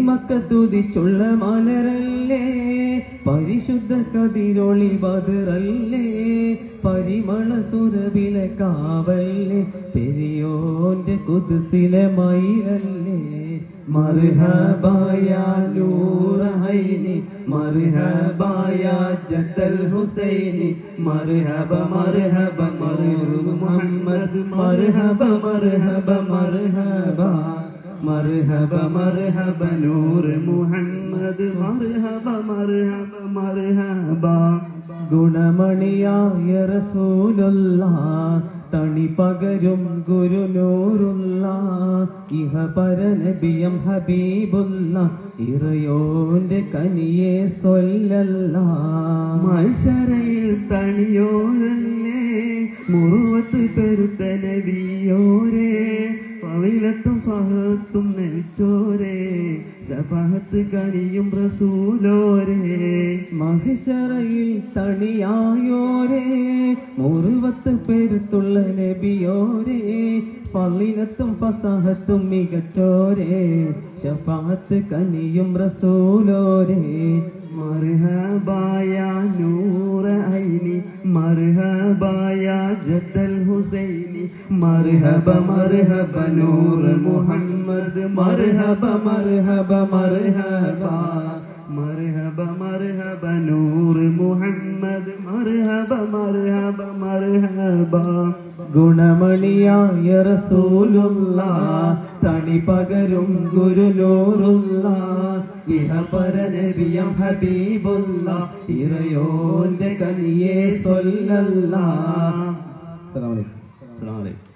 മക്കത്തുതിച്ചുള്ള മലരല്ലേ, പരിശുദ്ധ കതിരൊളി ബദറല്ലേ, പരിമള സുരബില കാവല്ലേ, പെരിയോന്റെ കുദ്സിലെ മയിലല്ലേ. മർഹബായ നൂറൈനി, മർഹബായ ജദ്ദൽ ഹുസൈനി, മർഹബ മർഹബ മർഹബ മുഹമ്മദ്, മർഹബ മർഹബ മർഹബ മർഹബ മർഹബ നൂർ മുഹമ്മദ്, മർഹബ മർഹബ മർഹബ. ഗുണമണിയായ റസൂലുള്ളാഹ്, തണി പകരും ഗുരുനൂറുള്ളാഹ്, ഇഹ പരനബിയം ഹബീബുള്ളാഹ്, ഇറയോന്റെ കനിയെ സ്വല്ലല്ലാഹ്. മശറയിൽ തണിയോരല്ലേ, മുറുവത്ത് പെരുത്ത നബിയോരേ, ഫളിലത്തും ഫഹത്തും നെൽച്ചോരേ, ശഫാഅത്ത് കനിയും റസൂലോരേ. മഹ്ശറയിൽ തണിയായോരേ, മുറുവത്ത് പെരുത്തുള്ള നബിയോരേ, ഫളിലത്തും ഫസഹത്തും മികച്ചോരേ, ശഫാഅത്ത് കനിയും റസൂലോരേ. മർഹബായ നൂറൈനി, മർഹബായ ജദ്ദൽ ഹുസൈനി, മർഹബ മർഹബ നൂർ മുഹമ്മദ്, മർഹബ മർഹബ മർഹബ മർഹബ മർഹബ നൂർ മുഹമ്മദ്, മർഹബ മർഹബ മർഹബ. ഗുണമണിയായ റസൂലുള്ളാഹ്, തണി പകരും ഗുരുനൂറുള്ളാഹ്, ഇഹ പരനബിയം ഹബീബുള്ളാഹ്, ഇറയോന്റെ കനിയെ സ്വല്ലല്ലാഹ്. അസ്സലാമു അലൈക്കും.